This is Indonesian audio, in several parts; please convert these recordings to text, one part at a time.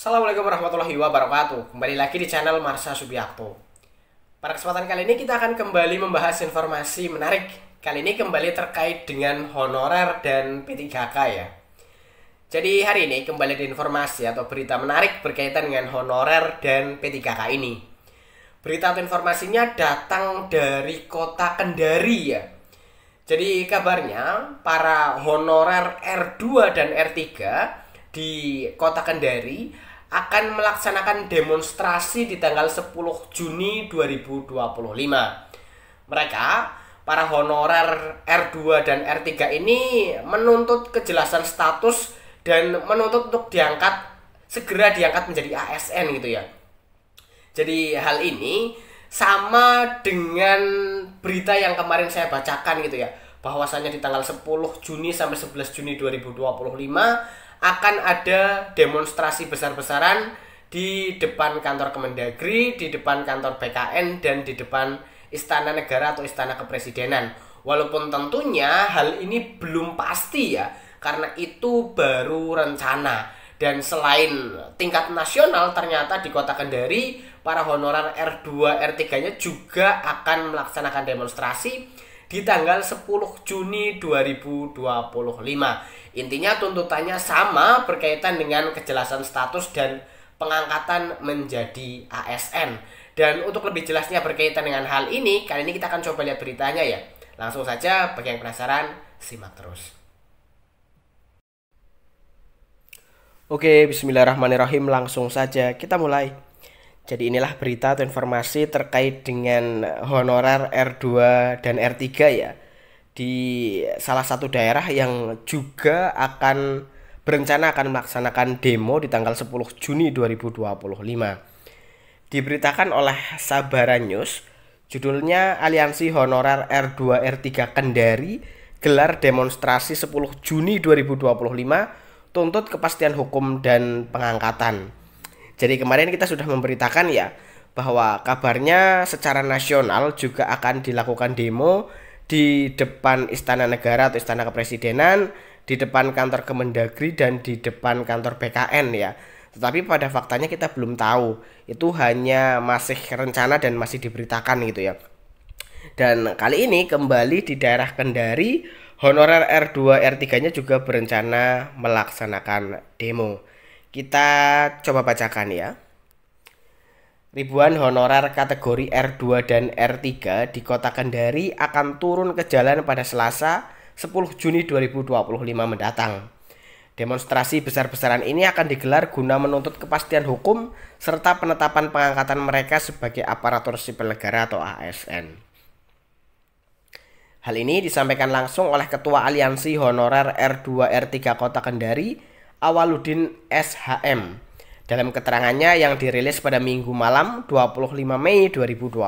Assalamualaikum warahmatullahi wabarakatuh. Kembali lagi di channel Marsha Subiakto. Pada kesempatan kali ini kita akan kembali membahas informasi menarik. Kali ini kembali terkait dengan honorer dan P3K ya. Jadi hari ini kembali ada informasi atau berita menarik berkaitan dengan honorer dan P3K ini. Berita atau informasinya datang dari kota Kendari ya. Jadi kabarnya para honorer R2 dan R3 di kota Kendari akan melaksanakan demonstrasi di tanggal 10 Juni 2025. Mereka, para honorer R2 dan R3 ini menuntut kejelasan status dan menuntut untuk segera diangkat menjadi ASN gitu ya. Jadi hal ini sama dengan berita yang kemarin saya bacakan gitu ya, bahwasanya di tanggal 10 Juni sampai 11 Juni 2025 akan ada demonstrasi besar-besaran di depan kantor Kemendagri, di depan kantor BKN, dan di depan Istana Negara atau Istana Kepresidenan. Walaupun tentunya hal ini belum pasti ya, karena itu baru rencana. Dan selain tingkat nasional, ternyata di kota Kendari para honorer R2, R3-nya juga akan melaksanakan demonstrasi di tanggal 10 Juni 2025. Intinya tuntutannya sama berkaitan dengan kejelasan status dan pengangkatan menjadi ASN. Dan untuk lebih jelasnya berkaitan dengan hal ini, kali ini kita akan coba lihat beritanya ya. Langsung saja, bagi yang penasaran, simak terus. Oke, bismillahirrahmanirrahim, langsung saja kita mulai. Jadi inilah berita atau informasi terkait dengan honorer R2 dan R3 ya, di salah satu daerah yang juga akan berencana akan melaksanakan demo di tanggal 10 Juni 2025. Diberitakan oleh Sabara News, judulnya Aliansi Honorer R2 R3 Kendari gelar demonstrasi 10 Juni 2025 tuntut kepastian hukum dan pengangkatan. Jadi kemarin kita sudah memberitakan ya, bahwa kabarnya secara nasional juga akan dilakukan demo di depan Istana Negara atau Istana Kepresidenan, di depan kantor Kemendagri, dan di depan kantor BKN ya. Tetapi pada faktanya kita belum tahu, itu hanya masih rencana dan masih diberitakan gitu ya. Dan kali ini kembali di daerah Kendari, honorer R2 R3-nya juga berencana melaksanakan demo. Kita coba bacakan ya. Ribuan honorer kategori R2 dan R3 di kota Kendari akan turun ke jalan pada Selasa 10 Juni 2025 mendatang. Demonstrasi besar-besaran ini akan digelar guna menuntut kepastian hukum serta penetapan pengangkatan mereka sebagai aparatur sipil negara atau ASN. Hal ini disampaikan langsung oleh Ketua Aliansi Honorer R2 R3 Kota Kendari, Awaludin SHM, dalam keterangannya yang dirilis pada Minggu malam 25 Mei 2025.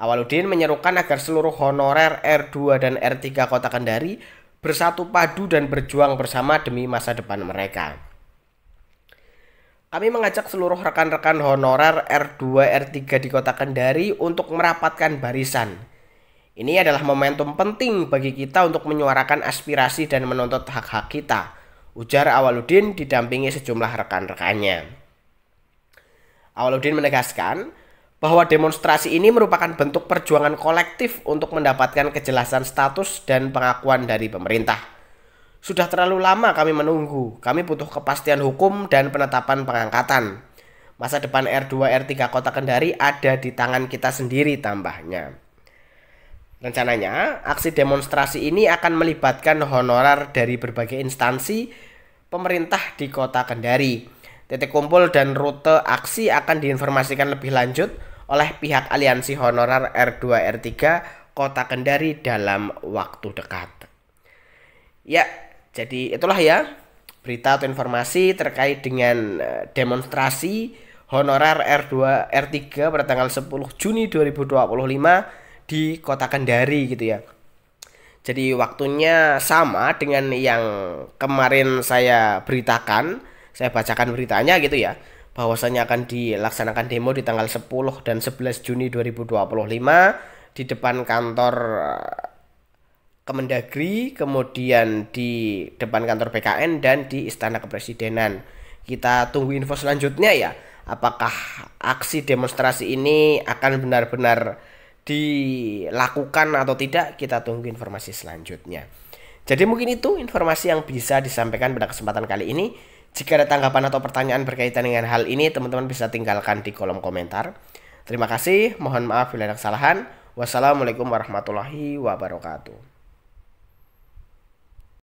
Awaludin menyerukan agar seluruh honorer R2 dan R3 Kota Kendari bersatu padu dan berjuang bersama demi masa depan mereka. Kami mengajak seluruh rekan-rekan honorer R2 R3 di Kota Kendari untuk merapatkan barisan. Ini adalah momentum penting bagi kita untuk menyuarakan aspirasi dan menuntut hak-hak kita, ujar Awaludin didampingi sejumlah rekan-rekannya. Awaludin menegaskan bahwa demonstrasi ini merupakan bentuk perjuangan kolektif untuk mendapatkan kejelasan status dan pengakuan dari pemerintah. Sudah terlalu lama kami menunggu, kami butuh kepastian hukum dan penetapan pengangkatan. Masa depan R2 R3 Kota Kendari ada di tangan kita sendiri, tambahnya. Rencananya, aksi demonstrasi ini akan melibatkan honorer dari berbagai instansi pemerintah di Kota Kendari. Titik kumpul dan rute aksi akan diinformasikan lebih lanjut oleh pihak Aliansi Honorer R2 R3 Kota Kendari dalam waktu dekat. Ya, jadi itulah ya berita atau informasi terkait dengan demonstrasi honorer R2 R3 pada tanggal 10 Juni 2025 di Kota Kendari gitu ya. Jadi waktunya sama dengan yang kemarin saya beritakan, saya bacakan beritanya gitu ya, bahwasanya akan dilaksanakan demo di tanggal 10 dan 11 Juni 2025 di depan kantor Kemendagri, kemudian di depan kantor BKN dan di Istana Kepresidenan. Kita tunggu info selanjutnya ya. Apakah aksi demonstrasi ini akan benar-benar dilakukan atau tidak? Kita tunggu informasi selanjutnya. Jadi mungkin itu informasi yang bisa disampaikan pada kesempatan kali ini. Jika ada tanggapan atau pertanyaan berkaitan dengan hal ini, teman-teman bisa tinggalkan di kolom komentar. Terima kasih, mohon maaf bila ada kesalahan. Wassalamualaikum warahmatullahi wabarakatuh.